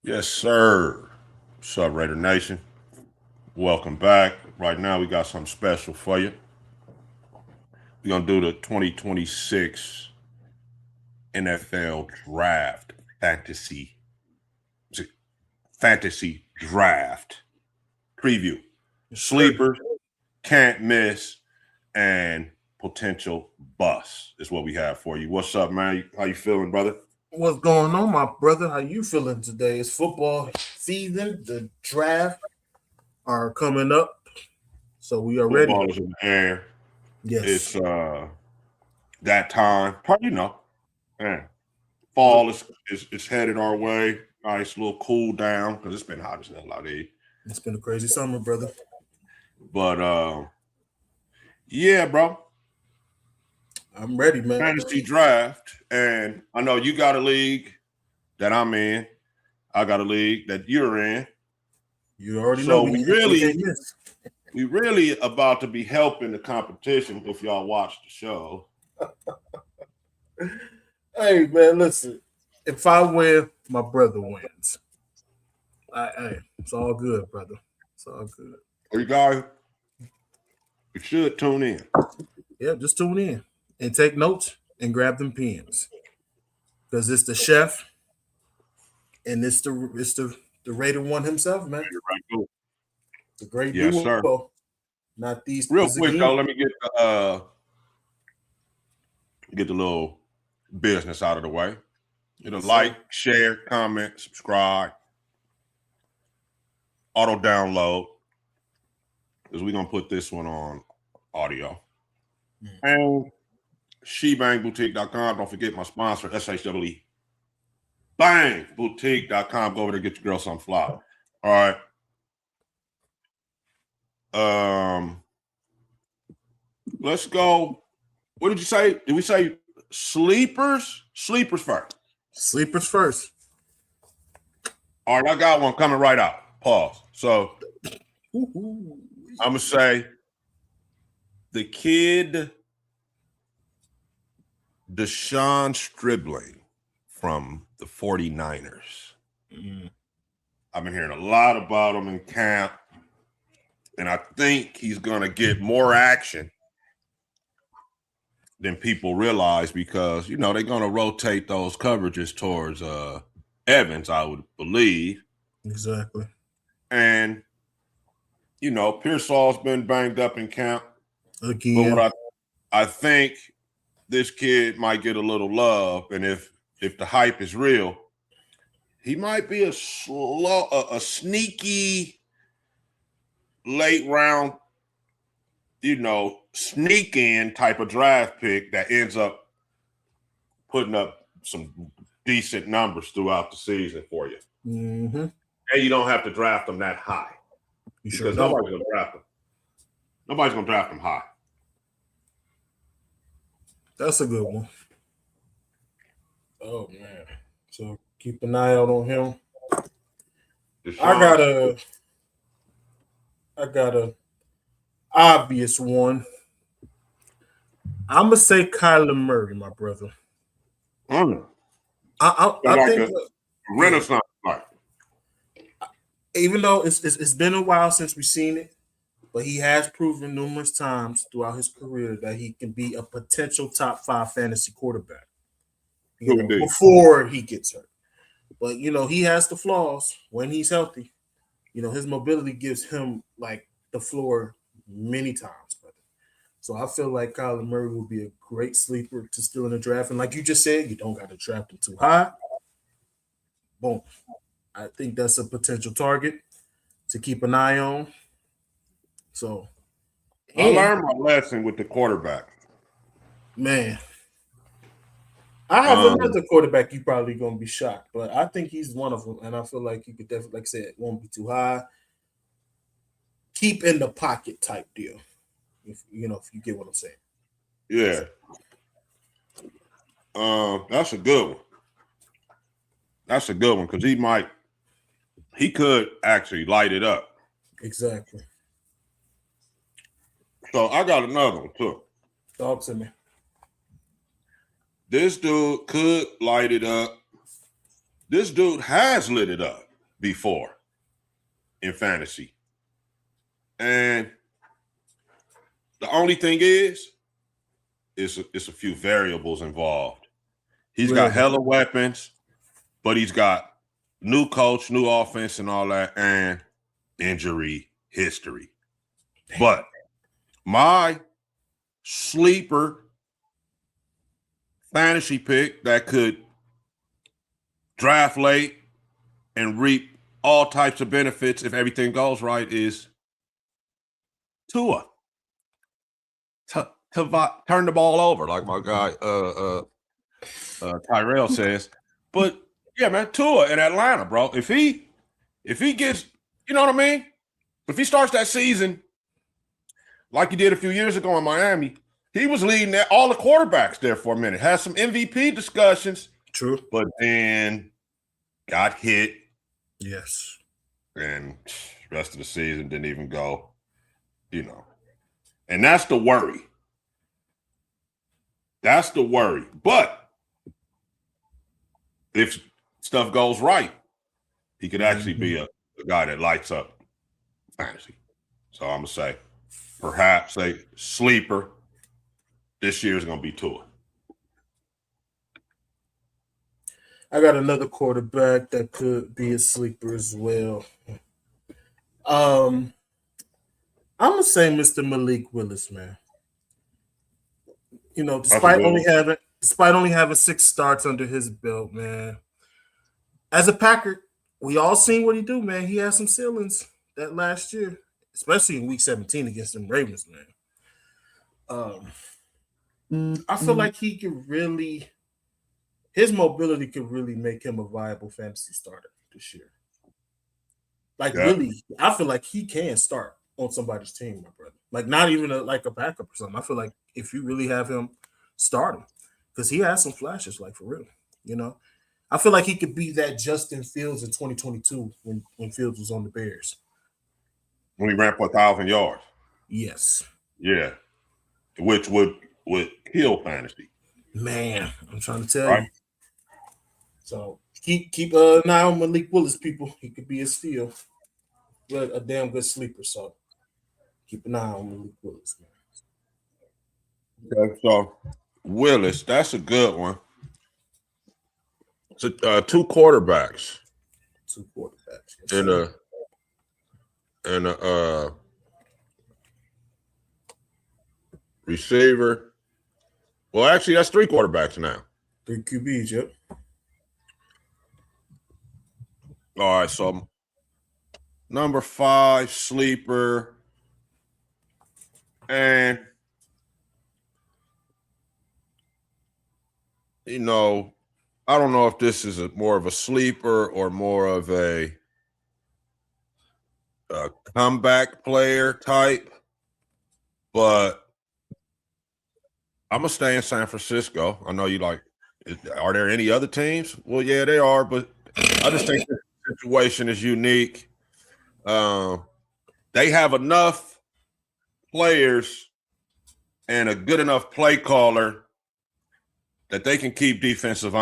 Yes, sir. What's up, Raider Nation? Welcome back. Right now, we got something special for you. We're going to do the 2026 NFL Draft Fantasy Fantasy Draft Preview. Sleepers, can't miss, and potential bust is what we have for you. What's up, man? How you feeling, brother? What's going on, my brother? How you feeling today? It's football season. The draft are coming up, so we are ready. Football is in the air. Yes. It's that time. Probably man. Fall is headed our way. Nice little cool down because it's been hot as hell out here. It's been a crazy summer, brother. But yeah, bro. I'm ready, man. Fantasy draft, and I know you got a league that I'm in. I got a league that you're in. You already So know we really about to be helping the competition if y'all watch the show. Hey, man, listen. If I win, my brother wins. Hey, it's all good, brother. It's all good. You guys, you should tune in. Yeah, just tune in and take notes and grab them pens because it's the chef and it's the rated one himself, man. The great Yes, duo. sir. Not these. Real quick though, let me get the little business out of the way. Like, share, comment, subscribe, auto download, because we're gonna put this one on audio. And shebangboutique.com. Don't forget my sponsor, SHWE. Bangboutique.com. Go over there, get your girl some flour. All right. Let's go. What did you say? Did we say sleepers? Sleepers first. Sleepers first. All right, I got one coming right out. Pause. So I'm gonna say the kid Deshaun Stribling from the 49ers. I've been hearing a lot about him in camp, and I think he's gonna get more action than people realize because they're gonna rotate those coverages towards Evans, I would believe. Exactly. And Pearsall's been banged up in camp. Again. But I think this kid might get a little love, and if the hype is real, he might be a sneaky late round, sneak in type of draft pick that ends up putting up some decent numbers throughout the season for you. Mm-hmm. And you don't have to draft them that high. Because nobody's going to draft them. Nobody's going to draft them high. That's a good one. Oh, man. So keep an eye out on him. I got a obvious one. I'm gonna say Kyler Murray, my brother. I think Renaissance. Even though it's been a while since we've seen it, but he has proven numerous times throughout his career that he can be a potential top 5 fantasy quarterback. Before he gets hurt. But he has the flaws when he's healthy. His mobility gives him like the floor many times, brother. So I feel like Kyler Murray will be a great sleeper to still in the draft. And like you just said, you don't got to draft him too high. Boom. I think that's a potential target to keep an eye on. So I learned my lesson with the quarterback. Man, I have another quarterback you probably gonna be shocked, but I think he's one of them, and I feel like you could definitely, like I said, it won't be too high. Keep in the pocket type deal, if you get what I'm saying. Yeah, that's a good one. That's a good one because he could actually light it up. Exactly. So I got another one too. Talk to me. This dude could light it up. This dude has lit it up. before in fantasy. And the only thing is it's a few variables involved. He's got hella weapons, but he's got new coach, new offense, and all that, and injury history. But my sleeper fantasy pick that could draft late and reap all types of benefits if everything goes right is Tua. Turn the ball over, like my guy Tyrell says. But yeah, man, Tua in Atlanta, bro. If he gets, you know what I mean? If he starts that season like he did a few years ago in Miami, he was leading all the quarterbacks there for a minute. Had some MVP discussions. True. But then got hit. Yes. And the rest of the season didn't even go, you know. And that's the worry. That's the worry. But if stuff goes right, he could actually be a guy that lights up fantasy. So I'm going to say perhaps a sleeper this year is going to be Tua. I got another quarterback that could be a sleeper as well. I'm going to say Mr. Malik Willis, man. You know, despite only having 6 starts under his belt, man. As a Packer, we all seen what he do, man. He had some ceilings that last year, especially in Week 17 against them Ravens, man. I feel like he could really, his mobility could really make him a viable fantasy starter this year. Like really, I feel like he can start on somebody's team, my brother. Like not even like a backup or something. I feel like if you really have him, start him because he has some flashes, like for real. You know, I feel like he could be that Justin Fields in 2022 when Fields was on the Bears. When he ran for 1,000 yards. Yes. Yeah. Which would kill fantasy. Man, I'm trying to tell you. So keep an eye on Malik Willis, people. He could be a steal. But a damn good sleeper. So keep an eye on Malik Willis, man. Okay, so Willis, that's a good one. So 2 quarterbacks. 2 quarterbacks. Yes, and a receiver. Well, actually, that's 3 quarterbacks now. 3 QBs, yep. All right, so number 5 sleeper, and you know, I don't know if this is more of a sleeper or more of a comeback player type, but I'm gonna stay in San Francisco. I know you like. Are there any other teams? Well, yeah, they are, but I just think this situation is unique. They have enough players and a good enough play caller that they can keep defenses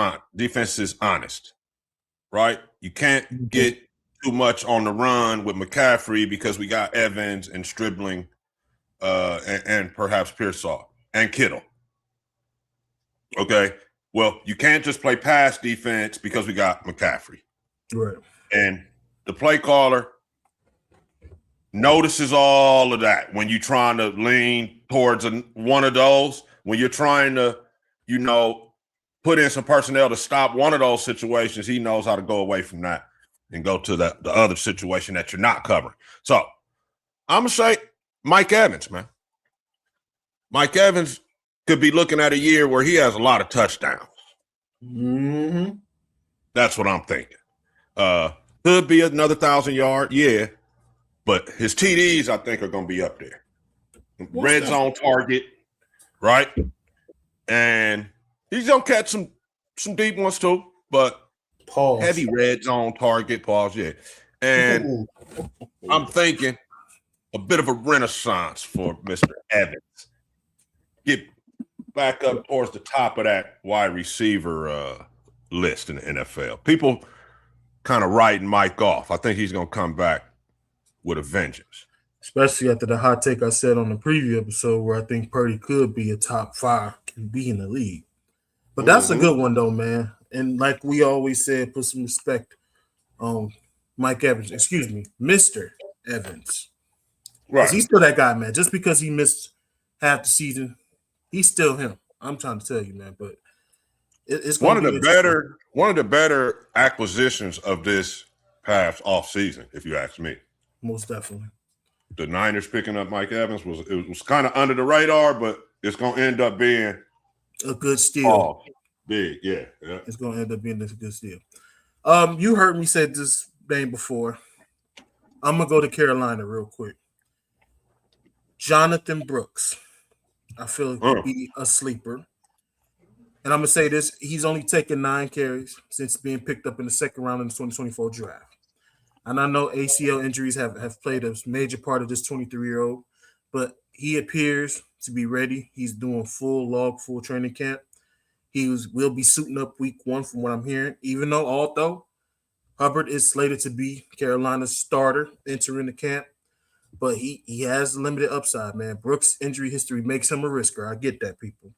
honest, right? You can't get too much on the run with McCaffrey because we got Evans and Stribling and perhaps Pearsall and Kittle. Okay, well, you can't just play pass defense because we got McCaffrey. Right. And the play caller notices all of that when you're trying to lean towards one of those, when you're trying to, you know, put in some personnel to stop one of those situations, he knows how to go away from that and go to the other situation that you're not covering. So I'm going to say Mike Evans, man. Mike Evans could be looking at a year where he has a lot of touchdowns. Mm-hmm. That's what I'm thinking. Could be another 1,000-yard, yeah. But his TDs, I think, are going to be up there. Red zone target, right? And he's going to catch some deep ones too, but heavy red zone target, yeah. And I'm thinking a bit of a renaissance for Mr. Evans. Get back up towards the top of that wide receiver list in the NFL. People kind of writing Mike off. I think he's going to come back with a vengeance. Especially after the hot take I said on the preview episode where I think Purdy could be a top 5 QB in the league. But that's a good one, though, man. And like we always said, put some respect on Mike Evans. Excuse me, Mr. Evans. Because he's still that guy, man. Just because he missed half the season, he's still him. I'm trying to tell you, man. But it's going to be one of the better acquisitions of this past offseason, if you ask me. Most definitely. The Niners picking up Mike Evans was kind of under the radar, but it's going to end up being a good steal. Big, yeah. It's going to end up being a good steal. You heard me say this name before. I'm going to go to Carolina real quick. Jonathan Brooks. I feel he could be a sleeper. And I'm going to say this. He's only taken 9 carries since being picked up in the second round in the 2024 draft. And I know ACL injuries have played a major part of this 23-year-old, but he appears to be ready. He's doing full training camp. Will be suiting up week 1 from what I'm hearing, although Hubbard is slated to be Carolina's starter entering the camp, but he has limited upside, man. Brooks' injury history makes him a risker. I get that, people.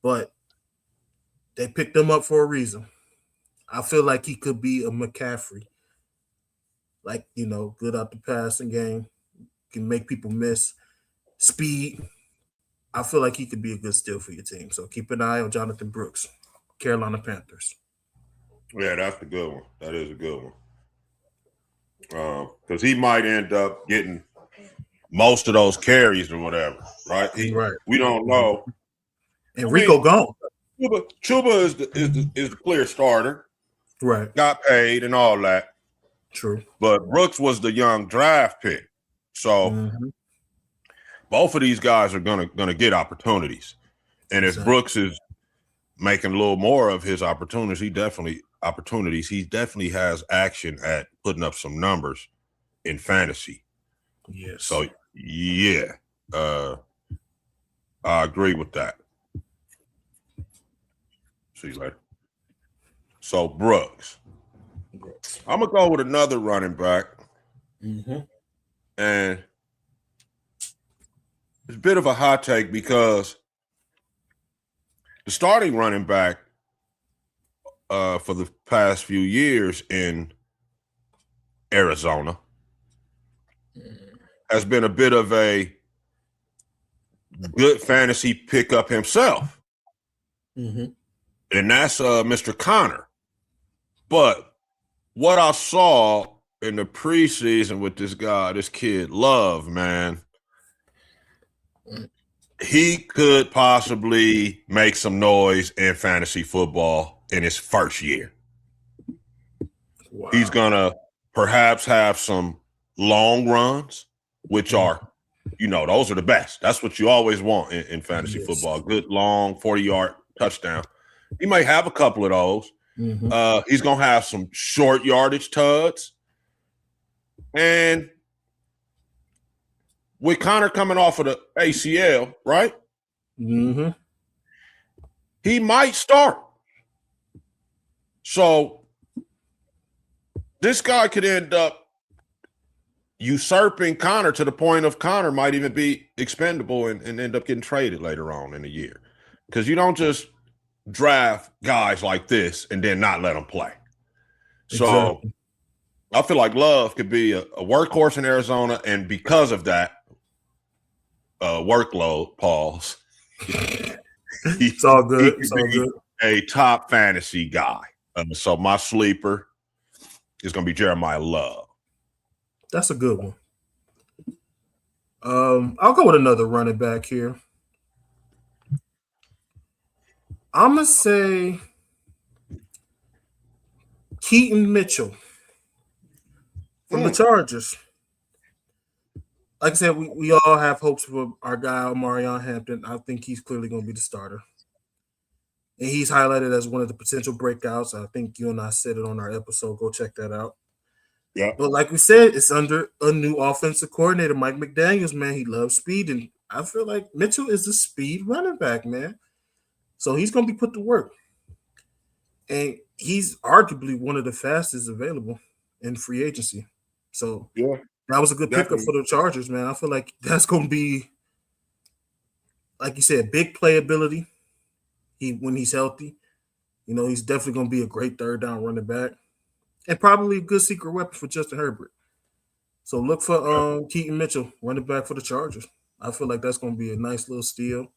But they picked him up for a reason. I feel like he could be a McCaffrey. Like, good out the passing game, can make people miss. Speed. I feel like he could be a good steal for your team. So keep an eye on Jonathan Brooks, Carolina Panthers. Yeah, that's a good one. That is a good one. Because he might end up getting most of those carries or whatever, right? Right. We don't know. And Rico gone. Chuba is the clear starter. Right. Got paid and all that. True. But Brooks was the young draft pick. So both of these guys are gonna get opportunities. And if Brooks is making a little more of his opportunities, he definitely has action at putting up some numbers in fantasy. Yes. So yeah. I agree with that. See you later. So Brooks. I'm going to go with another running back. And it's a bit of a hot take because the starting running back for the past few years in Arizona has been a bit of a good fantasy pickup himself. And that's Mr. Connor. But what I saw in the preseason with this kid Love, man, he could possibly make some noise in fantasy football in his first year. Wow. He's going to perhaps have some long runs, which are, those are the best. That's what you always want in fantasy football. Good, long, 40-yard touchdown. He might have a couple of those. He's going to have some short yardage tuds. And with Connor coming off of the ACL, right? He might start. So this guy could end up usurping Connor to the point of Connor might even be expendable and end up getting traded later on in the year. Because you don't just draft guys like this and then not let them play. So I feel like Love could be a workhorse in Arizona, and because of that workload, pause. It's all good. It's all good. A top fantasy guy. So my sleeper is going to be Jeremiah Love. That's a good one. I'll go with another running back here. I'm going to say Keaton Mitchell from the Chargers. Like I said, we all have hopes for our guy, Omarion Hampton. I think he's clearly going to be the starter. And he's highlighted as one of the potential breakouts. I think you and I said it on our episode. Go check that out. Yeah. But like we said, it's under a new offensive coordinator, Mike McDaniels, man. He loves speed. And I feel like Mitchell is a speed running back, man. So he's going to be put to work. And he's arguably one of the fastest available in free agency. So Yeah, that was a good pickup definitely. for the Chargers, man. I feel like that's going to be, like you said, big playability. When he's healthy, he's definitely going to be a great third down running back and probably a good secret weapon for Justin Herbert. So look for Keaton Mitchell, running back for the Chargers. I feel like that's going to be a nice little steal,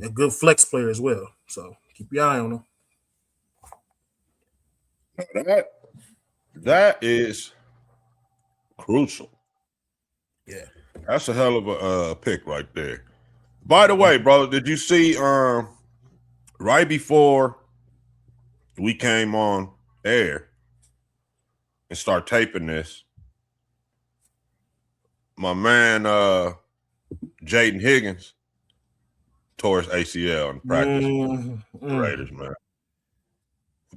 a good flex player as well. So keep your eye on him. That is crucial. Yeah. That's a hell of a pick right there. By the way, brother, did you see right before we came on air and start taping this, my man Jaden Higgins tore his ACL in practice. Raiders, man.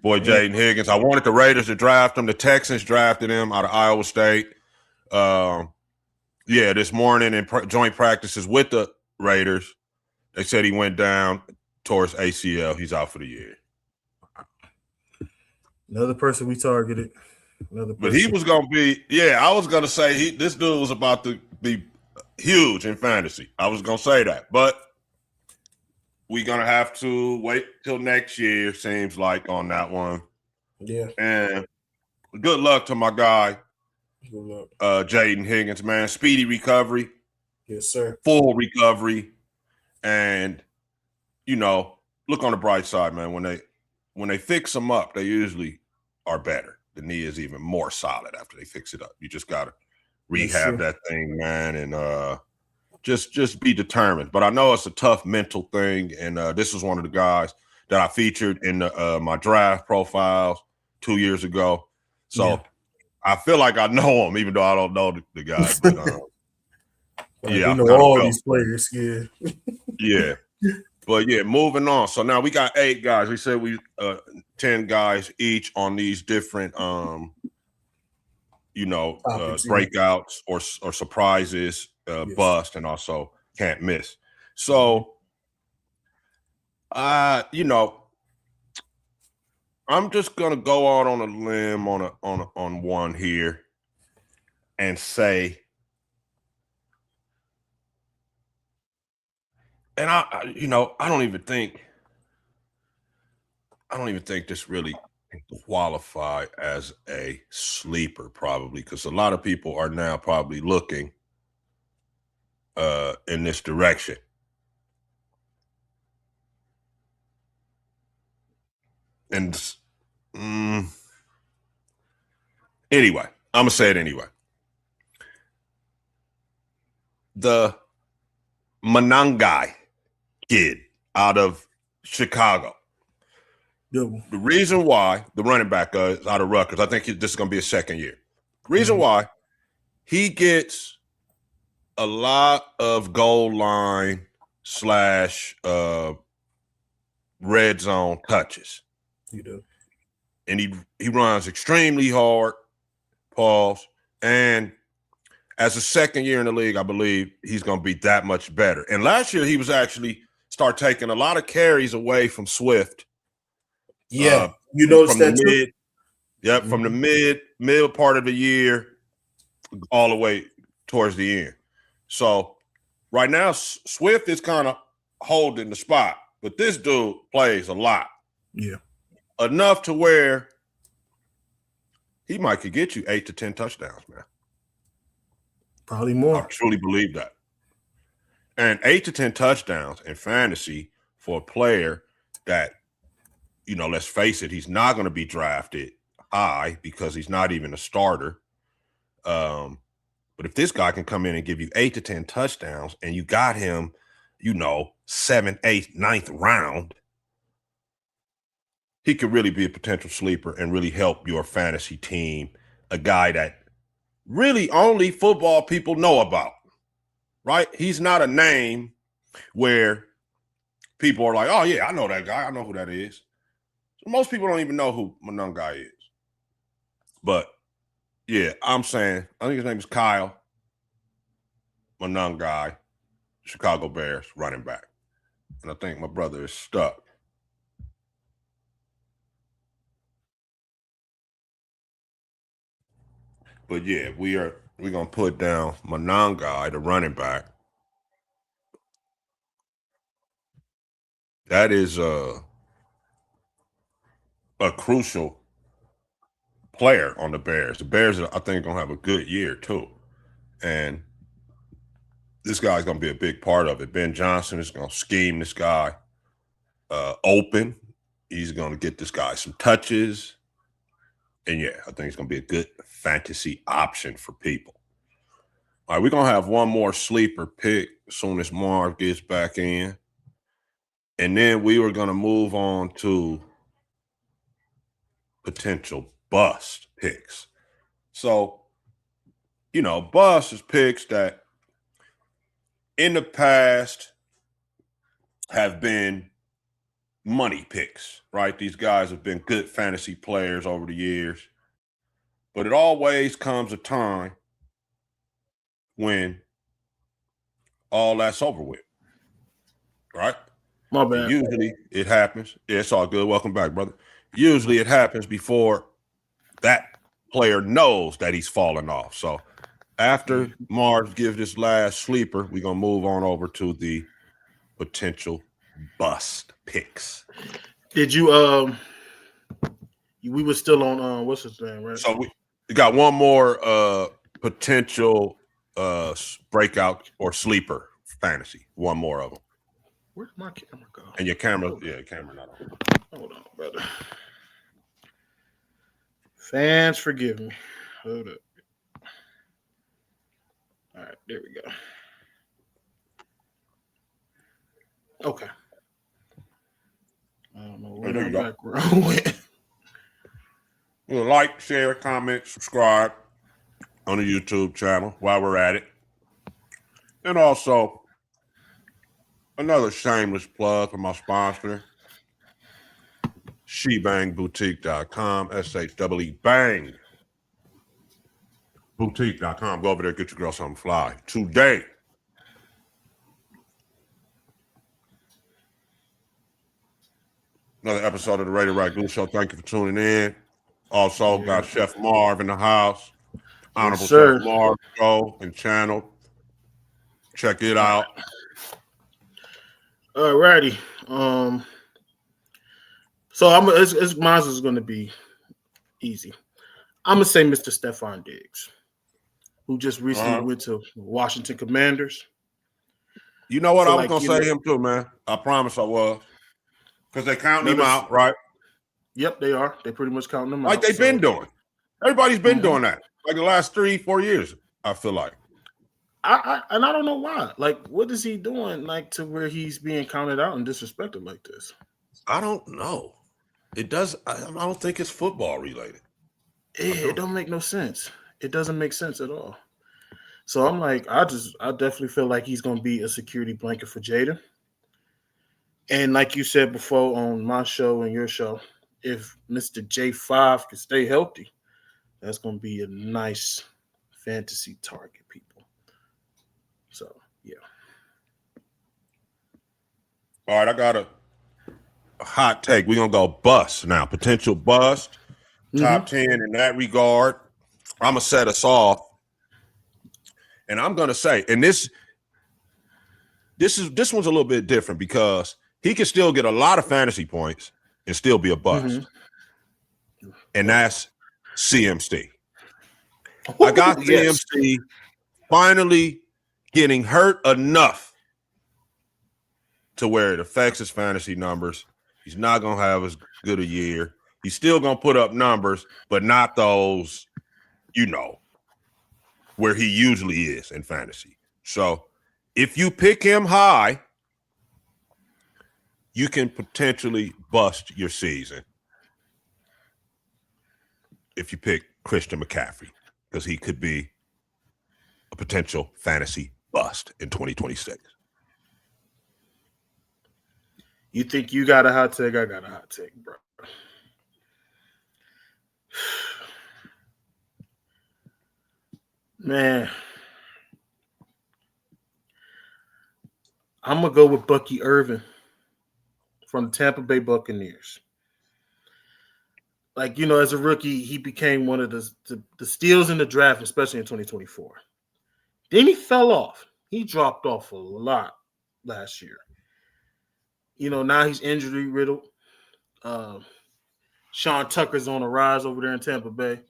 Boy, Jaden Higgins. I wanted the Raiders to draft him. The Texans drafted him out of Iowa State. This morning in joint practices with the Raiders, they said he went down, tore his ACL. He's out for the year. Another person we targeted. But he was going to be, I was going to say this dude was about to be huge in fantasy. I was going to say that. But we're going to have to wait till next year, seems like, on that one. Yeah. And good luck to my guy, Jaden Higgins, man. Speedy recovery. Yes, sir. Full recovery. And, look on the bright side, man. When they fix them up, they usually are better. The knee is even more solid after they fix it up. You just got to rehab that thing, man, and just be determined. But I know it's a tough mental thing, and this was one of the guys that I featured in my draft profiles 2 years ago. So I feel like I know him, even though I don't know the guy. But we know all these players. Yeah. Yeah. But moving on. So now we got 8 guys. We said 10 guys each on these different breakouts or surprises, bust, and also can't miss. So I'm just gonna go out on a limb on one here and say, and I don't even think this really can qualify as a sleeper, probably, because a lot of people are now probably looking in this direction. And anyway, I'm gonna say it anyway. The Manangai kid out of Chicago. The reason why the running back is out of Rutgers, I think this is going to be his second year. Reason why he gets a lot of goal line / red zone touches. You do. And he runs extremely hard, pause. And as a second year in the league, I believe he's going to be that much better. And last year he was actually start taking a lot of carries away from Swift. Yeah, you noticed that too. Yep, from the middle part of the year all the way towards the end. So right now, Swift is kind of holding the spot, but this dude plays a lot. Yeah. Enough to where he could get you 8 to 10 touchdowns, man. Probably more. I truly believe that. And 8 to 10 touchdowns in fantasy for a player that, let's face it, he's not going to be drafted high because he's not even a starter. But if this guy can come in and give you 8 to 10 touchdowns and you got him, 7th, 8th, 9th round, he could really be a potential sleeper and really help your fantasy team, a guy that really only football people know about, right? He's not a name where people are like, oh, yeah, I know that guy. I know who that is. So most people don't even know who Manangai is. But, I'm saying, I think his name is Kyle Manangai, Chicago Bears running back. And I think my brother is stuck. But yeah, we're gonna put down Monangai, the running back. That is a crucial player on the Bears. The Bears, I think, gonna have a good year too, and this guy's gonna be a big part of it. Ben Johnson is gonna scheme this guy open. He's gonna get this guy some touches, and yeah, I think it's gonna be a good fantasy option for people. All right, we're gonna have one more sleeper pick as soon as Marv gets back in, and then we were gonna move on to potential bust picks. So, bust is picks that in the past have been money picks, right? These guys have been good fantasy players over the years, but it always comes a time when all that's over with, right? My And bad. usually it happens. Yeah, it's all good. Welcome back, brother. Usually it happens before that player knows that he's fallen off. So after Mars gives this last sleeper, we're going to move on over to the potential bust picks. Did you we were still on what's his name, right? So we got one more potential breakout or sleeper fantasy. One more of them. Where did my camera go? And your camera, camera not on. Hold on, brother. Fans, forgive me. Hold up. All right, there we go. Okay. I don't know where my background went. Like, share, comment, subscribe on the YouTube channel while we're at it. And also, another shameless plug for my sponsor, shebangboutique.com, S-H-E-E bang. Boutique.com. Go over there, get your girl something fly today. Another episode of the Ragu Show. Thank you for tuning in. Also, got Chef Marv in the house. Honorable Chef Marv show and channel. Check it out. All righty. So mine is going to be easy. I'm gonna say Mr. Stephon Diggs, who just recently went to Washington Commanders. You know what? I was gonna say him too, man. I promise I was. Because they're counting him out, right? Yep, they are. They pretty much counting him out. Like they've been doing. Everybody's been doing that. Like the last 3-4 years, I feel like. I don't know why. Like, what is he doing, like, to where he's being counted out and disrespected like this? I don't know. It does. I don't think it's football related. It don't make no sense. It doesn't make sense at all. So I'm like, I definitely feel like he's gonna be a security blanket for Jada. And like you said before on my show and your show, if Mr. J5 can stay healthy, that's gonna be a nice fantasy target, people. So yeah. All right, I got a hot take. We're gonna go bust now. Potential bust. Top 10 in that regard. I'm gonna set us off. And I'm gonna say, and this one's a little bit different because he can still get a lot of fantasy points and still be a bust. And that's CMC. I got CMC finally getting hurt enough to where it affects his fantasy numbers. He's not going to have as good a year. He's still going to put up numbers, but not those, where he usually is in fantasy. So if you pick him high, you can potentially bust your season if you pick Christian McCaffrey, because he could be a potential fantasy bust in 2026. You think you got a hot take? I got a hot take, bro. Man, I'm going to go with Bucky Irvin from the Tampa Bay Buccaneers. like, as a rookie, he became one of the steals in the draft, especially in 2024. Then he fell off. He dropped off a lot last year. Now he's injury riddled. Sean Tucker's on a rise over there in Tampa Bay.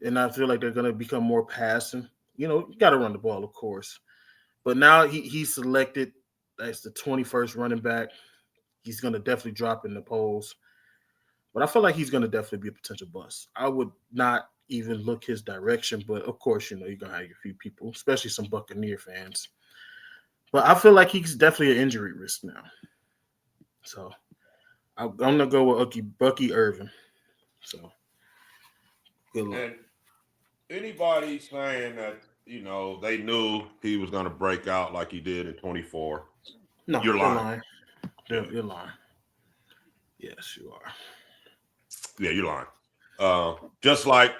And I feel like they're going to become more passing. You got to run the ball, of course. But now he's selected as the 21st running back. He's going to definitely drop in the polls. But I feel like he's going to definitely be a potential bust. I would not even look his direction. But, of course, you're going to have a few people, especially some Buccaneer fans. But I feel like he's definitely an injury risk now. So I'm going to go with Bucky Irvin. So good luck. And anybody saying that, they knew he was going to break out like he did in 24. No, you're lying. You're lying. Yes, you are. Yeah, you're lying. Just like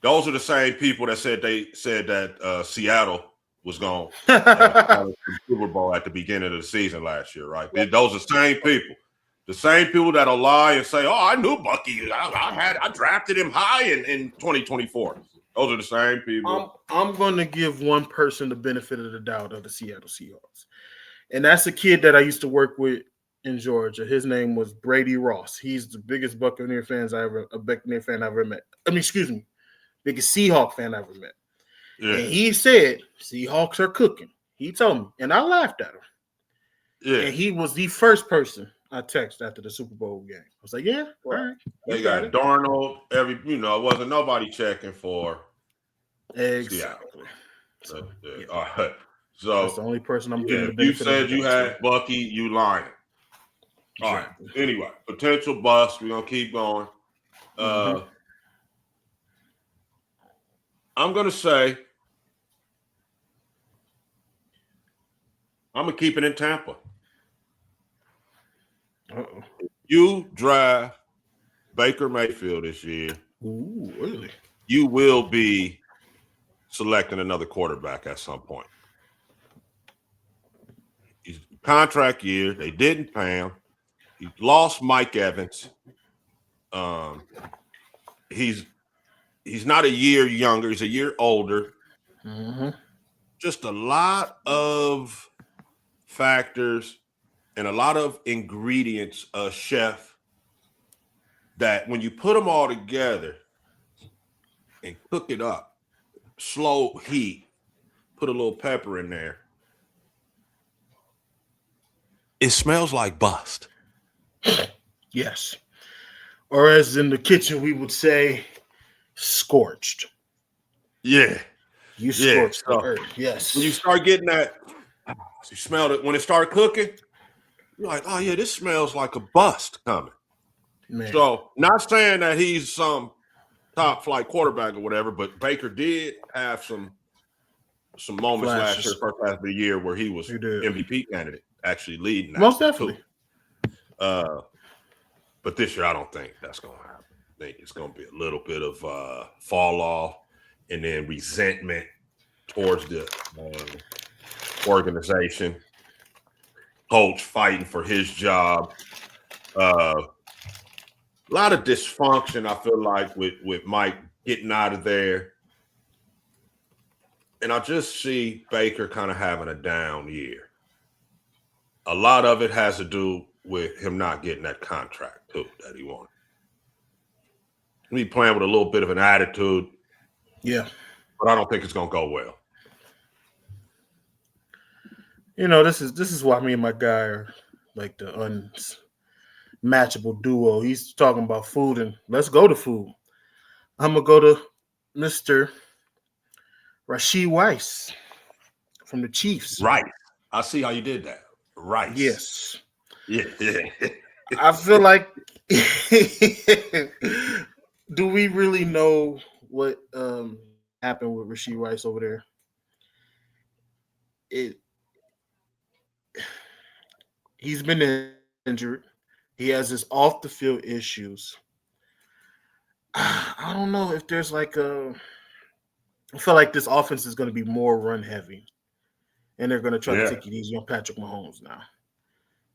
those are the same people that said that Seattle was going to Super Bowl at the beginning of the season last year, right? Those are the same people. The same people that'll lie and say, "Oh, I knew Bucky. I drafted him high in 2024." Those are the same people. I'm going to give one person the benefit of the doubt of the Seattle Seahawks, and that's a kid that I used to work with in Georgia. His name was Brady Ross. He's the biggest Buccaneer fan I've ever met. Biggest Seahawk fan I ever met. Yeah. And he said, Seahawks are cooking. He told me, and I laughed at him. Yeah. And he was the first person I texted after the Super Bowl game. I was like, yeah, all right. They got Darnold. It wasn't nobody checking for exactly. So, yeah. All right. So that's the only person I'm giving the benefit. You said you had Bucky, you lying. All right. Anyway, potential bust. We're gonna keep going. I'm gonna say I'm gonna keep it in Tampa. Uh-oh. You draft Baker Mayfield this year. Ooh, really? You will be selecting another quarterback at some point. He's contract year. They didn't pay him. He lost Mike Evans. He's not a year younger. He's a year older. Mm-hmm. Just a lot of factors and a lot of ingredients, chef, that when you put them all together and cook it up, slow heat, put a little pepper in there, it smells like bust. Yes. Or as in the kitchen, we would say, scorched. Yeah. You scorched the earth. Yes. When you start getting that, you smelled it. When it started cooking, you're like, oh, yeah, this smells like a bust coming. Man. So not saying that he's some top flight quarterback or whatever, but Baker did have some moments last year, first half of the year, where he was MVP candidate, actually leading that. Most definitely. But this year, I don't think that's going to happen. I think it's going to be a little bit of fall off and then resentment towards the organization. Coach fighting for his job. A lot of dysfunction, I feel like, with Mike getting out of there. And I just see Baker kind of having a down year. A lot of it has to do with him not getting that contract, too, that he wanted. He playing with a little bit of an attitude. Yeah. But I don't think it's going to go well. This is why me and my guy are like the unmatchable duo. He's talking about food, and let's go to food. I'm going to go to Mr. Rashee Rice from the Chiefs. Right. I see how you did that. Rice. Yes. Yeah. I feel like do we really know what happened with Rashee Rice over there? He's been injured. He has his off the field issues. I don't know if there's I feel like this offense is going to be more run heavy, and they're going to try to take it easy on Patrick Mahomes now.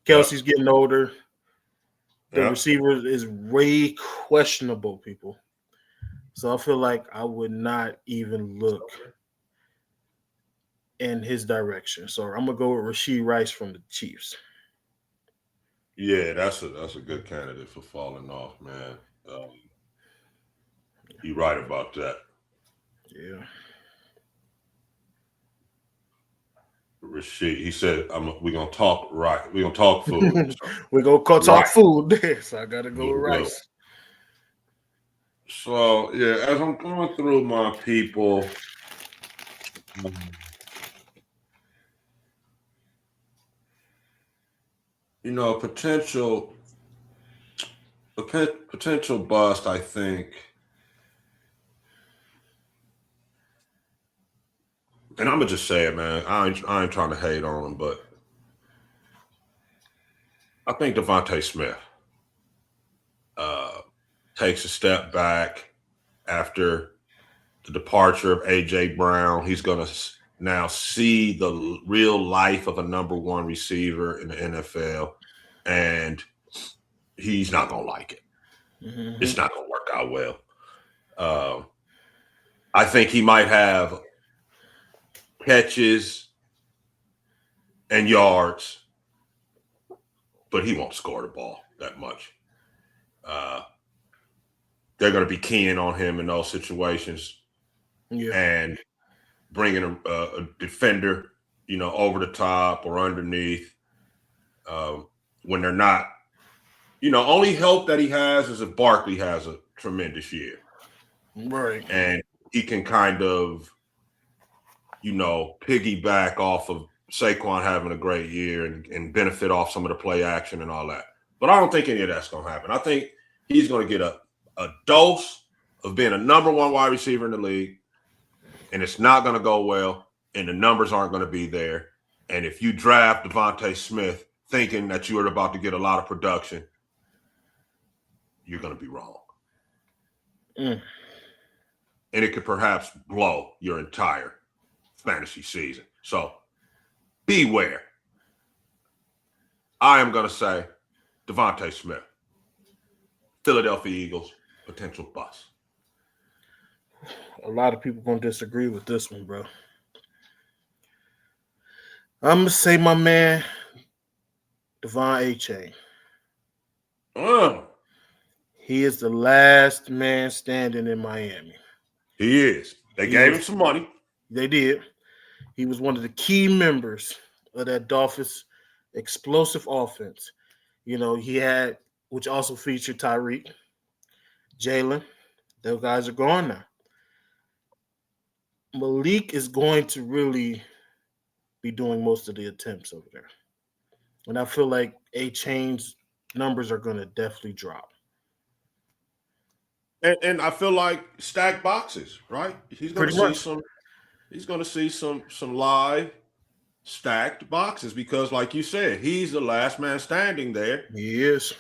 Kelsey's getting older. The receiver is way questionable, people. So I feel like I would not even look in his direction. So I'm gonna go with Rashee Rice from the Chiefs. Yeah, that's a good candidate for falling off, man. You're right about that. Yeah. Rashid, he said, "We're gonna talk right. We're gonna talk food. So, We're gonna talk right, food. So I gotta go there with we go. Rice. So yeah, as I'm going through my people, um, you know, potential bust. I think, and I'm gonna just say it, man. I ain't trying to hate on him, but I think Devontae Smith uh, takes a step back after the departure of AJ Brown. He's going to now see the real life of a number one receiver in the NFL, and he's not going to like it. Mm-hmm. It's not going to work out well. Uh, I think he might have catches and yards, but he won't score the ball that much. Uh, they're going to be keying on him in those situations and bringing a defender, over the top or underneath when they're not. Only help that he has is if Barkley has a tremendous year. Right. And he can kind of, piggyback off of Saquon having a great year and benefit off some of the play action and all that. But I don't think any of that's going to happen. I think he's going to get a dose of being a number one wide receiver in the league, and it's not going to go well, and the numbers aren't going to be there. And if you draft Devontae Smith thinking that you are about to get a lot of production, you're going to be wrong. And it could perhaps blow your entire fantasy season. So beware. I am going to say Devontae Smith, Philadelphia Eagles, potential bust. A lot of people gonna disagree with this one, bro. I'm gonna say my man Devon A-Chain. He is the last man standing in Miami. He is. They gave him some money. They did. He was one of the key members of that Dolphins explosive offense. He had, which also featured Tyreek, Jalen. Those guys are gone now. Malik is going to really be doing most of the attempts over there. And I feel like A-Chain's numbers are going to definitely drop. And I feel like stacked boxes, right? He's going to Pretty see much. some. He's going to see some live stacked boxes because, like you said, he's the last man standing there. He is.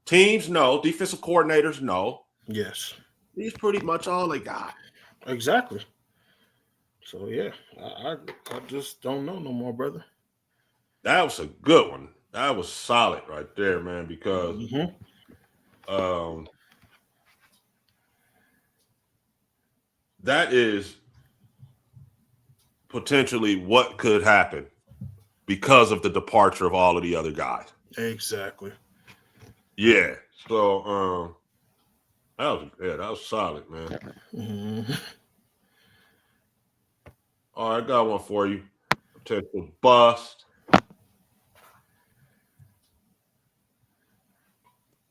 Teams know, defensive coordinators know. Yes. He's pretty much all they got. Exactly. So yeah, I just don't know no more, brother. That was a good one. That was solid right there, man. Because that is potentially what could happen because of the departure of all of the other guys. Exactly. Yeah. So that was solid, man. Mm-hmm. All right, I got one for you. Potential bust.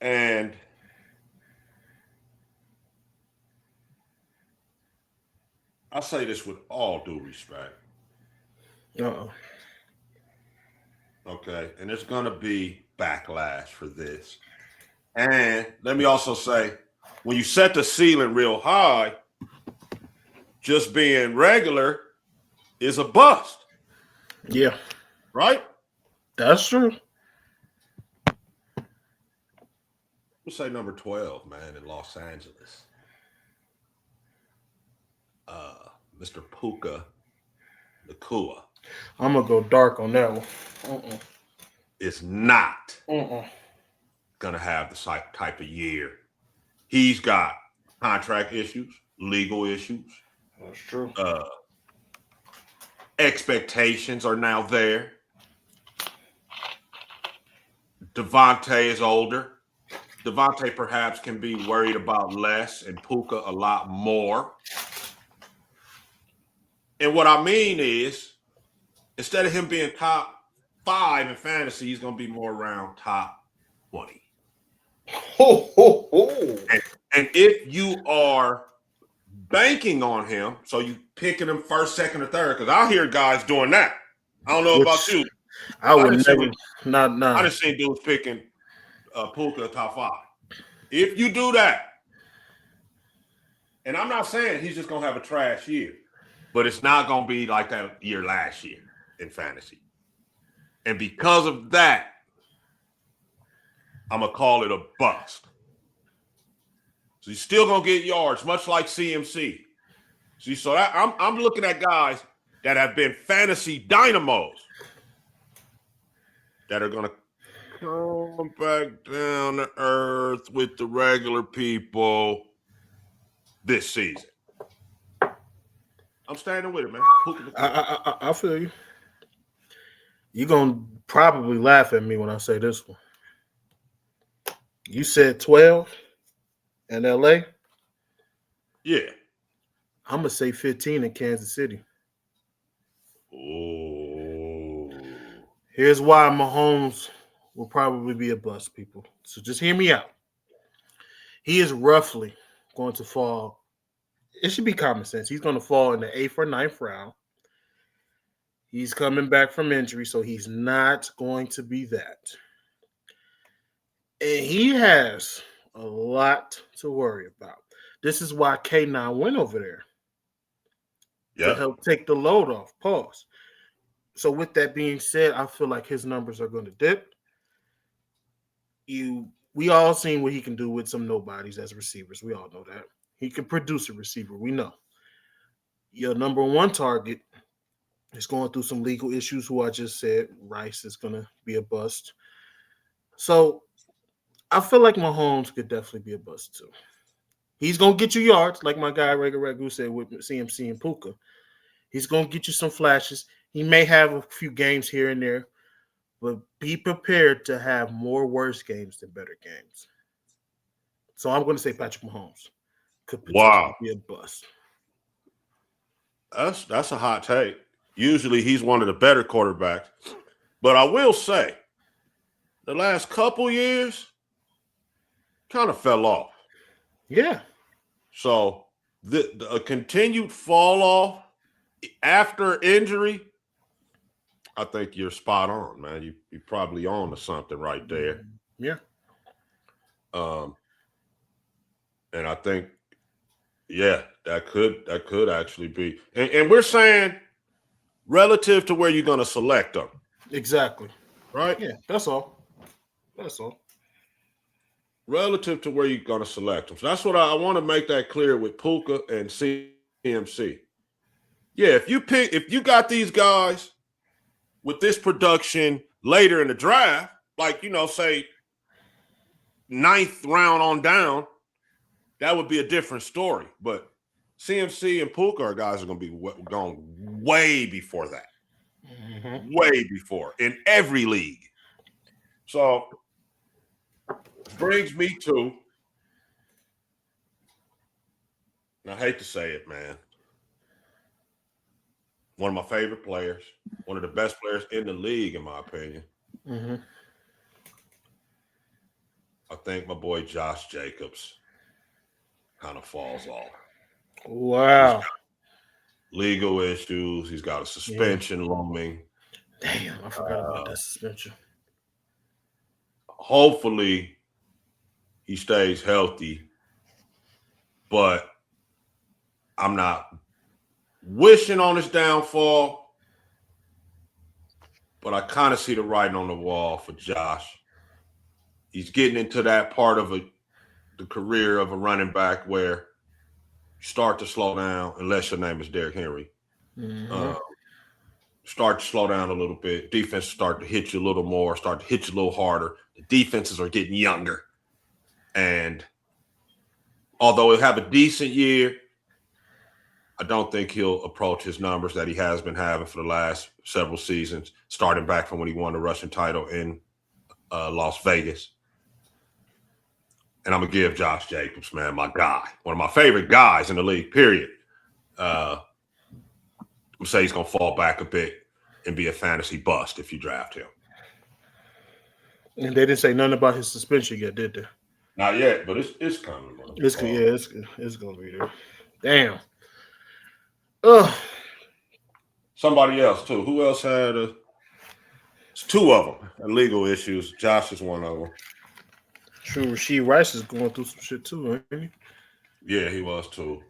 And I say this with all due respect. Uh-oh. Okay. And there's going to be backlash for this. And let me also say, when you set the ceiling real high, just being regular is a bust. Yeah. Right? That's true. Let's say number 12, man, in Los Angeles. Mr. Puka Nakua. I'm gonna go dark on that one. It's not going to have the type of year. He's got contract issues, legal issues. That's true. Expectations are now there. Devontae is older. Devontae perhaps can be worried about less and Puka a lot more. And what I mean is, instead of him being top 5 in fantasy, he's going to be more around top 20. Ho, ho, ho. And if you are banking on him, so you picking him first, second, or third, because I hear guys doing that. I don't know about you. I would never. I just seen dudes picking Puka top 5. If you do that, and I'm not saying he's just gonna have a trash year, but it's not gonna be like that year last year in fantasy. And because of that, I'm gonna call it a bust. So he's still gonna get yards, much like CMC. See, so that, I'm looking at guys that have been fantasy dynamos that are gonna come back down to earth with the regular people this season. I'm standing with it, man. I feel you. You're gonna probably laugh at me when I say this one. You said 12 in LA. Yeah. I'm gonna say 15 in Kansas City. Oh. Here's why Mahomes will probably be a bust, people. So just hear me out. He is roughly going to fall. It should be common sense. He's going to fall in the 8th or 9th round. He's coming back from injury, so he's not going to be that. And he has a lot to worry about. This is why K9 went over there to help take the load off. Pause. So with that being said, I feel like his numbers are going to dip. We all seen what he can do with some nobodies as receivers. We all know that. He can produce a receiver. We know. Your number one target is going through some legal issues, who I just said. Rice is going to be a bust. So I feel like Mahomes could definitely be a bust too. He's going to get you yards, like my guy Ragu said with CMC and Puka. He's going to get you some flashes. He may have a few games here and there, but be prepared to have more worse games than better games. So I'm going to say Patrick Mahomes could potentially be a bust. That's a hot take. Usually he's one of the better quarterbacks. But I will say, the last couple years kind of fell off. Yeah. So a continued fall off after injury, I think you're spot on, man. You probably on to something right there. Yeah. And I think, yeah, that could actually be. And we're saying relative to where you're going to select them. Exactly. Right? Yeah, that's all. That's all. Relative to where you're going to select them. So that's what I want to make that clear with Puka and CMC. Yeah, if you got these guys with this production later in the draft, like, say 9th round on down, that would be a different story. But CMC and Puka are guys are going to be going way before that. Mm-hmm. Way before in every league. So brings me to, and I hate to say it, man, one of my favorite players, one of the best players in the league, in my opinion. Mm-hmm. I think my boy Josh Jacobs kind of falls off. Wow. Legal issues. He's got a suspension looming. Damn, I forgot about that suspension. Hopefully he stays healthy, but I'm not wishing on his downfall, but I kind of see the writing on the wall for Josh. He's getting into that part of the career of a running back where you start to slow down, unless your name is Derrick Henry. Mm-hmm. start to slow down a little bit. Defense start to hit you a little more, start to hit you a little harder. The defenses are getting younger. And although he'll have a decent year, I don't think he'll approach his numbers that he has been having for the last several seasons, starting back from when he won the rushing title in Las Vegas. And I'm going to give Josh Jacobs, man, my guy, one of my favorite guys in the league, period. I'm going to say he's going to fall back a bit and be a fantasy bust if you draft him. And they didn't say nothing about his suspension yet, did they? Not yet, but it's coming. It's going to be there. Damn. Ugh. Somebody else, too. Who else had it's two of them, legal issues. Josh is one of them. True, Rasheed Rice is going through some shit, too, ain't he? Yeah, he was, too.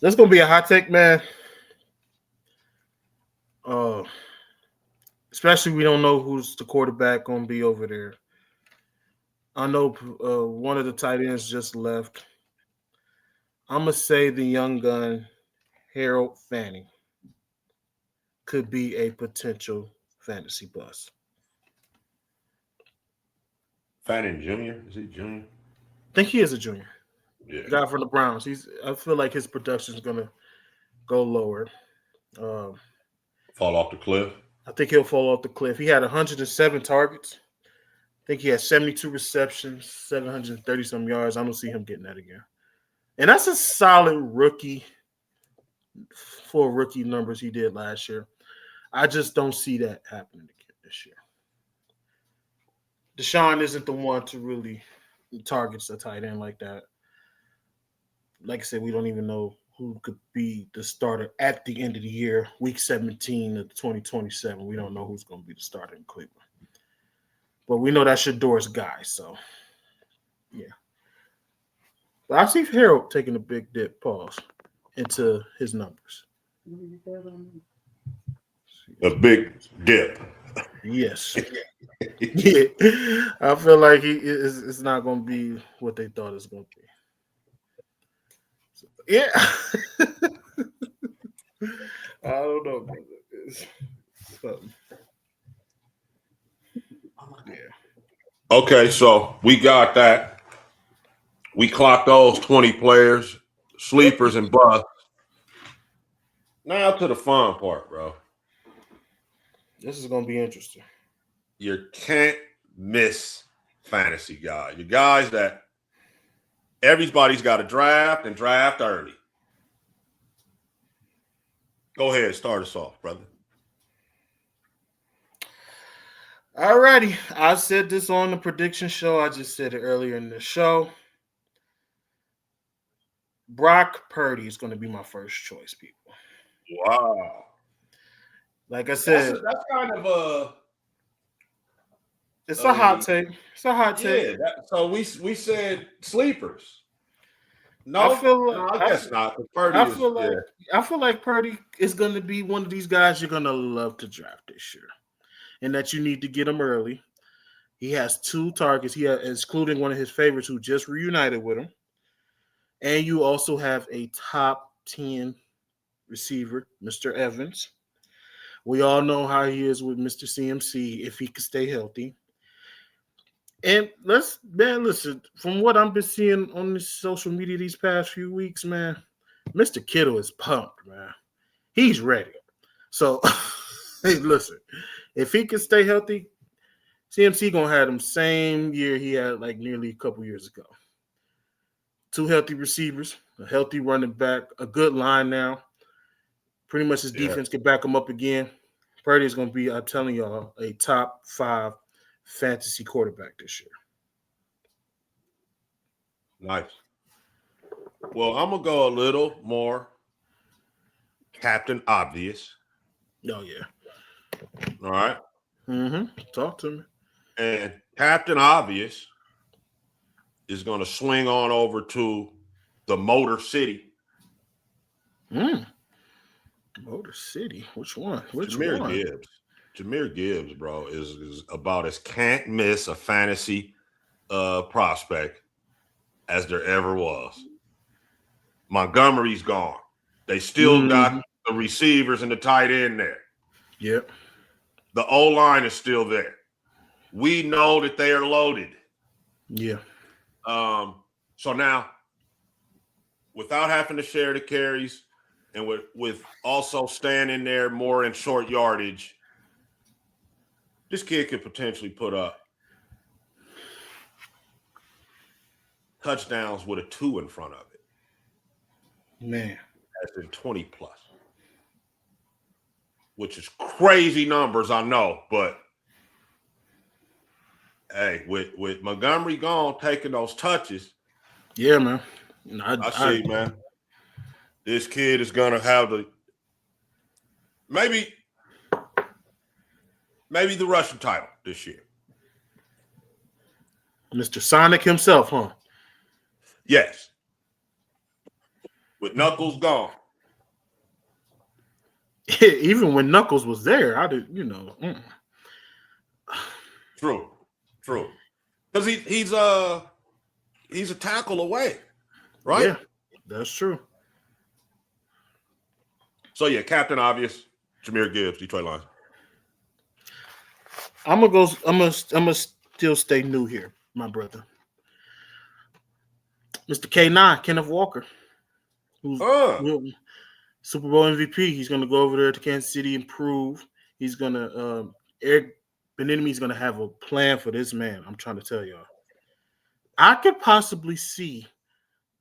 That's going to be a hot take, man. Especially we don't know who's the quarterback going to be over there. I know one of the tight ends just left. I'm going to say the young gun, Harold Fanning, could be a potential fantasy bust. Fanning Jr.? Is he junior? I think he is a junior. Yeah. The guy from the Browns. I feel like his production is going to go lower. Fall off the cliff? I think he'll fall off the cliff. He had 107 targets. I think he had 72 receptions, 730-some yards. I don't see him getting that again. And that's a solid rookie for rookie numbers he did last year. I just don't see that happening again this year. Deshaun isn't the one to really targets a tight end like that. Like I said, we don't even know who could be the starter at the end of the year, week 17 of 2027. We don't know who's going to be the starter in Cleveland. But we know that's Shador's guy, so yeah. But I see Harold taking a big dip, into his numbers. A big dip. Yes. Yeah. I feel like it's not going to be what they thought it was going to be. So, yeah. I don't know. Yeah. Okay, so we got that. We clocked those 20 players, sleepers and busts. Now to the fun part, bro. This is going to be interesting. You can't miss fantasy guys. Your guys that everybody's got to draft and draft early. Go ahead, start us off, brother. All righty. I said this on the prediction show. I just said it earlier in the show. Brock Purdy is going to be my first choice, people. Wow. Like I said, that's kind of a. It's a hot take. It's a hot take. Yeah. So we said sleepers. No, I guess not. I feel like Purdy is going to be one of these guys you're going to love to draft this year, and that you need to get him early. He has 2 targets. He has, including one of his favorites who just reunited with him. And you also have a top 10 receiver, Mr. Evans. We all know how he is with Mr. CMC if he can stay healthy. And listen, from what I've been seeing on this social media these past few weeks, man, Mr. Kittle is pumped, man. He's ready. So, hey, listen, if he can stay healthy, CMC going to have him same year he had like nearly a couple years ago. 2 healthy receivers, a healthy running back, a good line now. Pretty much his defense can back him up again. Purdy is going to be, I'm telling y'all, a top 5 fantasy quarterback this year. Nice. Well, I'm going to go a little more Captain Obvious. Oh, yeah. All right. Talk to me. And Captain Obvious is going to swing on over to the Motor City. Motor City? Which one? Jahmyr Gibbs, bro, is about as can't miss a fantasy prospect as there ever was. Montgomery's gone. They still got the receivers and the tight end there. Yep. The O-line is still there. We know that they are loaded. Yeah. So now, without having to share the carries and with also staying in there more in short yardage, this kid could potentially put up touchdowns with a 2 in front of it. Man. That's in 20 plus. Which is crazy numbers, I know, but hey, with Montgomery gone taking those touches, yeah, man. I see, man. This kid is gonna have maybe the rushing title this year. Mr. Sonic himself, huh? Yes. With Knuckles gone. Even when Knuckles was there, I did, True. Because he's a tackle away, right? Yeah, that's true. So yeah, Captain Obvious, Jahmyr Gibbs, Detroit Lions. I'm gonna still stay new here, my brother. Mr. K9, Kenneth Walker, who's Super Bowl MVP. He's gonna go over there to Kansas City and prove. He's gonna Eric Bieniemy's gonna have a plan for this man. I'm trying to tell y'all. I could possibly see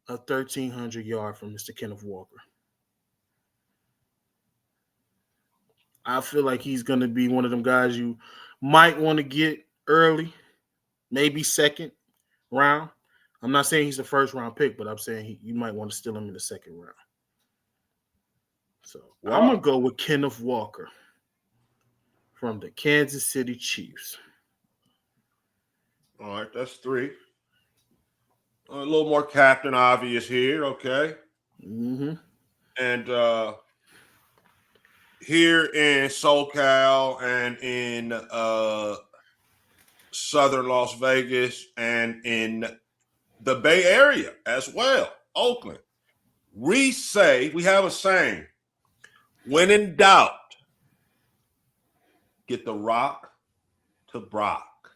a 1,300 yard from Mr. Kenneth Walker. I feel like he's going to be one of them guys you might want to get early, maybe second round. I'm not saying he's the first round pick, but I'm saying you might want to steal him in the second round. So I'm going to go with Kenneth Walker from the Kansas City Chiefs. All right, that's 3. A little more Captain Obvious here, okay? Mm-hmm. And here in SoCal and in Southern Las Vegas and in the Bay Area as well, Oakland, we have a saying, when in doubt, get the rock to Brock.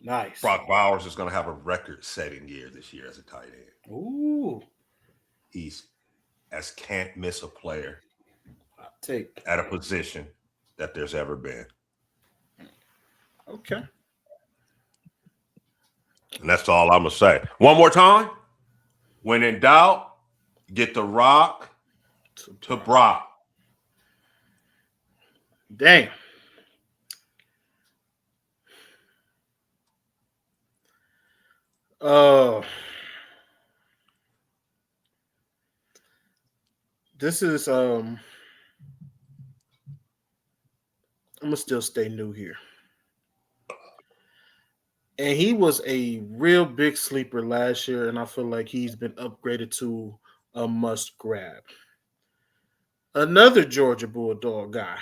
Nice. Brock Bowers is going to have a record-setting year this year as a tight end. Ooh. He's as can't miss a player take at a position that there's ever been. Okay. And that's all I'm going to say. One more time. When in doubt, get the rock to Brock. Dang. This is I'm gonna still stay new here. And he was a real big sleeper last year, and I feel like he's been upgraded to a must grab. Another Georgia Bulldog guy,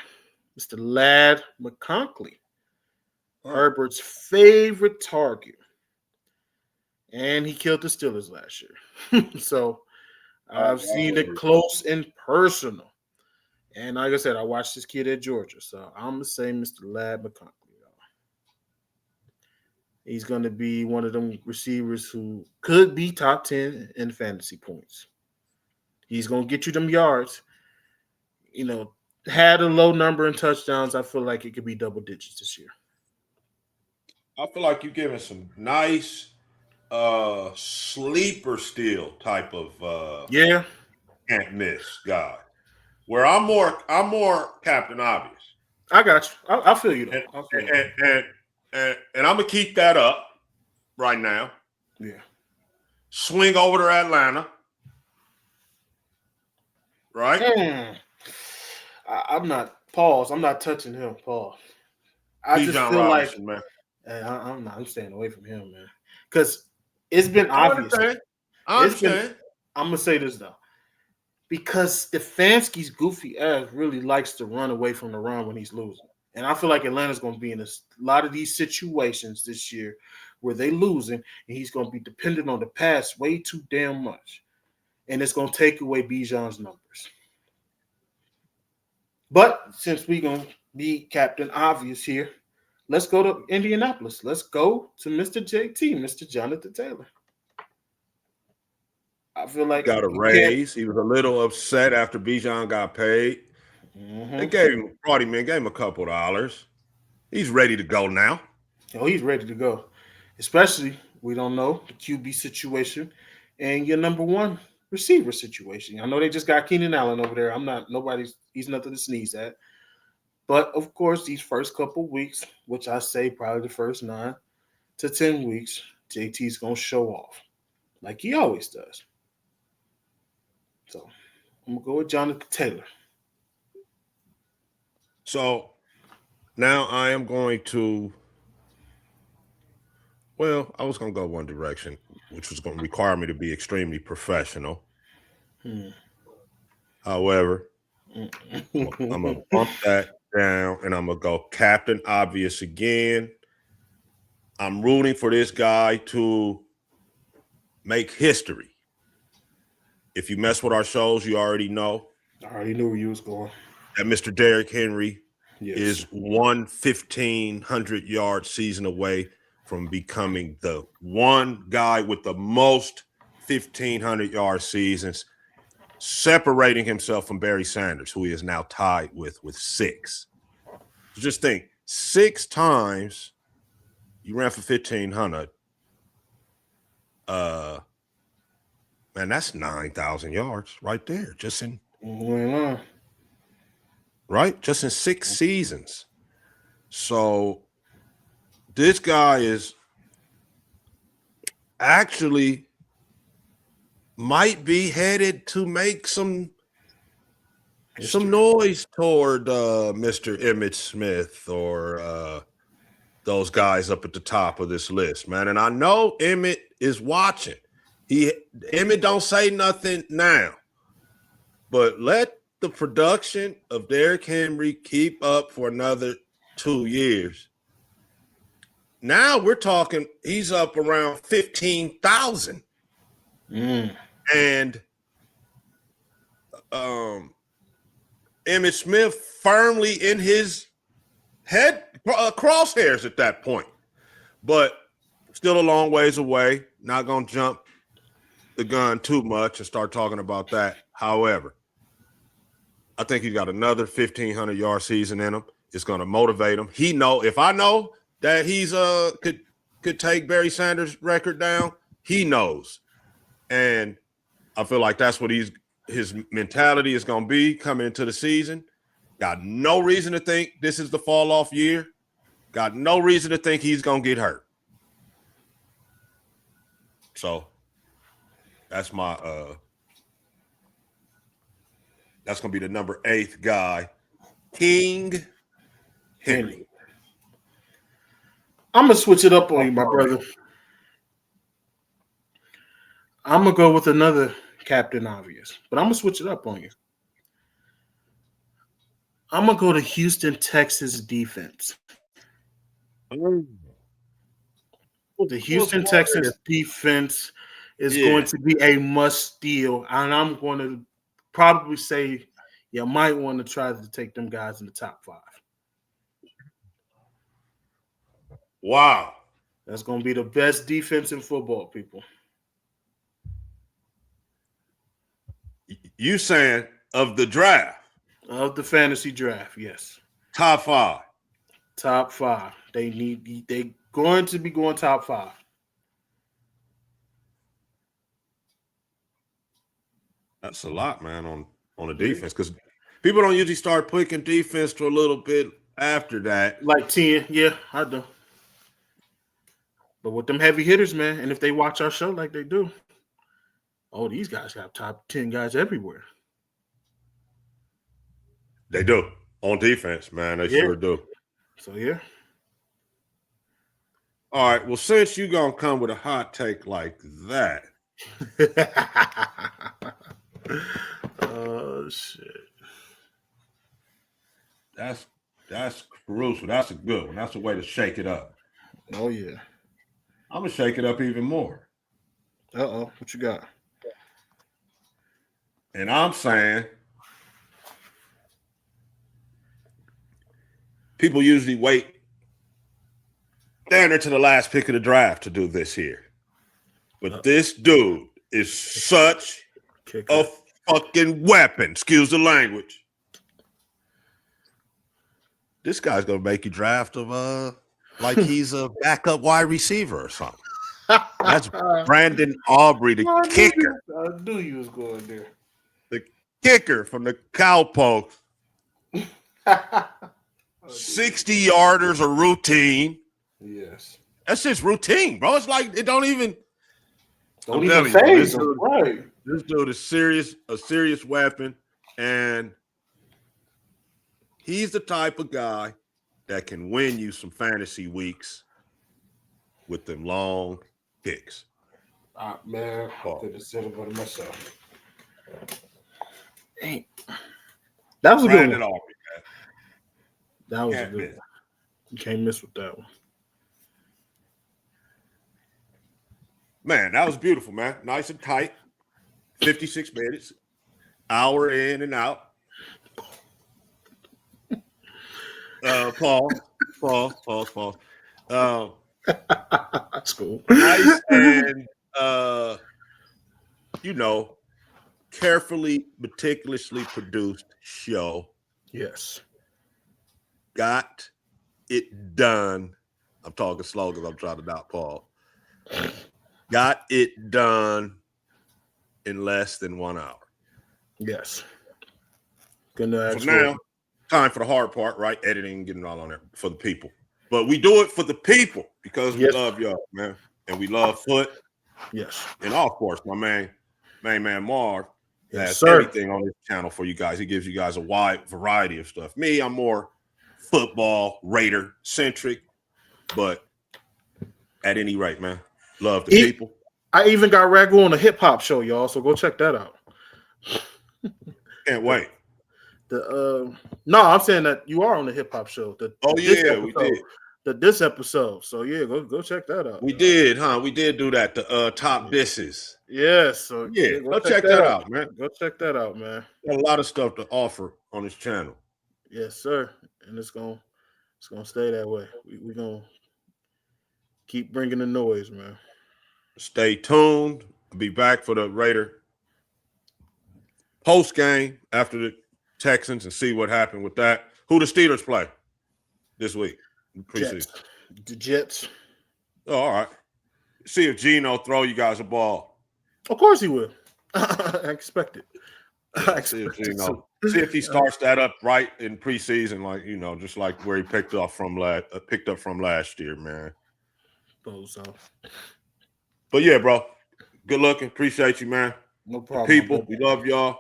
Mr. Ladd McConkey, Herbert's favorite target. And he killed the Steelers last year. So I've seen it close and personal. And like I said, I watched this kid at Georgia. So I'm going to say Mr. Ladd McConkey. He's going to be one of them receivers who could be top 10 in fantasy points. He's going to get you them yards. Had a low number in touchdowns. I feel like it could be double digits this year. I feel like you're giving some nice sleeper steal type of can't miss guy. Where I'm more Captain Obvious. I got you. I feel you though. And I'm gonna keep that up right now. Yeah. Swing over to Atlanta. Right? I'm not touching him, Paul. I just feel Robinson, like man. I'm staying away from him, man. Because it's been obvious. I understand. I'm gonna say this though. Because Stefanski's goofy ass really likes to run away from the run when he's losing. And I feel like Atlanta's going to be in a lot of these situations this year where they losing, and he's going to be dependent on the pass way too damn much. and it's going to take away Bijan's numbers. But since we're going to be Captain Obvious here, let's go to Indianapolis. Let's go to Mr. JT, Mr. Jonathan Taylor. I feel like got a raise. He was a little upset after Bijan got paid. Mm-hmm. They brought him in, gave him a couple $. He's ready to go now. Oh, he's ready to go. Especially, we don't know the QB situation and your number one receiver situation. I know they just got Keenan Allen over there. He's nothing to sneeze at. But of course, these first couple weeks, which I say probably the first 9 to 10 weeks, JT's gonna show off. Like he always does. So I'm gonna go with Jonathan Taylor. So now I am going to, well, I was going to go one direction, which was going to require me to be extremely professional. However, I'm going to bump that down and I'm going to go Captain Obvious again. I'm rooting for this guy to make history. If you mess with our shows, you already know. I already knew where you was going. That Mr. Derrick Henry is 1,500-yard season away from becoming the one guy with the most 1,500-yard seasons, separating himself from Barry Sanders, who he is now tied with 6. So just think, 6 times you ran for 1,500. Man, that's 9,000 yards right there, just in right? Just in 6 seasons. So this guy is actually might be headed to make some noise toward Mr. Emmitt Smith or those guys up at the top of this list, man. And I know Emmitt is watching. Emmitt don't say nothing now, but let the production of Derrick Henry keep up for another 2 years. Now we're talking he's up around 15,000. And Emmitt Smith firmly in his head crosshairs at that point. But still a long ways away. Not going to jump the gun too much and start talking about that. However, I think he's got another 1,500-yard season in him. It's going to motivate him. If I know that he's could take Barry Sanders' record down, he knows. And I feel like that's what his mentality is going to be coming into the season. Got no reason to think this is the fall-off year. Got no reason to think he's going to get hurt. So that's my that's going to be the number 8 guy, King Henry. I'm going to switch it up on you, my brother. I'm going to go with another Captain Obvious, but I'm going to switch it up on you. I'm going to go to Houston, Texas defense. The Houston Texans defense is going to be a must steal, and I'm going to probably say you might want to try to take them guys in the top 5. Wow. That's going to be the best defense in football, people. You saying of the draft? Of the fantasy draft, yes. Top 5. Top 5. They're going to be going top 5. That's a lot, man, on the defense, because people don't usually start picking defense to a little bit after that. Like 10, yeah, I do. But with them heavy hitters, man, and if they watch our show like they do, these guys have top 10 guys everywhere. They do. On defense, man, they sure do. So, yeah. All right, well, since you're going to come with a hot take like that. Oh, shit. That's crucial. That's a good one. That's a way to shake it up. Oh, yeah. I'm going to shake it up even more. Uh-oh. What you got? And I'm saying people usually wait down to the last pick of the draft to do this here. But this dude is such a fucking weapon. Excuse the language. This guy's gonna make you draft him like he's a backup wide receiver or something. That's Brandon Aubrey, the kicker. I knew you was going there. The kicker from the Cowpokes. 60 yarders a routine. Yes. That's just routine, bro. It's like it don't even phase him. Right. This dude is a serious weapon, and he's the type of guy that can win you some fantasy weeks with them long picks. Man, I could have said about it myself. Dang. That was a good one. Aubrey, that was a good one. You can't miss with that one. Man, that was beautiful, man. Nice and tight. 56 minutes. Hour in and out. Pause. That's cool. Nice and carefully, meticulously produced show. Yes. Got it done. I'm talking slow because I'm trying to not pause. Got it done in less than 1 hour. Yes. So now, time for the hard part, right? Editing, getting it all on there for the people. But we do it for the people because we love y'all, man. And we love Foot. Yes. And of course, my man Marv has sir. everything on this channel for you guys. He gives you guys a wide variety of stuff. Me, I'm more football, Raider centric. But at any rate, man, love the people. I even got Ragu on a hip hop show, y'all. So go check that out. Can't wait. No, I'm saying that you are on the hip hop show. We did. This episode. So yeah, go check that out. We did, huh? We did do that. The top disses. Yes. So yeah, go check that out, man. Go check that out, man. Got a lot of stuff to offer on this channel. Yes, sir. And it's gonna stay that way. We're gonna keep bringing the noise, man. Stay tuned. I'll be back for the Raider post game after the Texans and see what happened with that. Who the Steelers play this week? Preseason. The Jets. Oh, all right. See if Geno throw you guys a ball. Of course he will. I expect it. See if he starts that up right in preseason, like just like where he picked up from last year, man. So. But yeah, bro. Good looking. Appreciate you, man. No problem. People, we love y'all.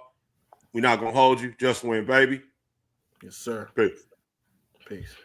We're not gonna hold you. Just win, baby. Yes, sir. Peace. Peace.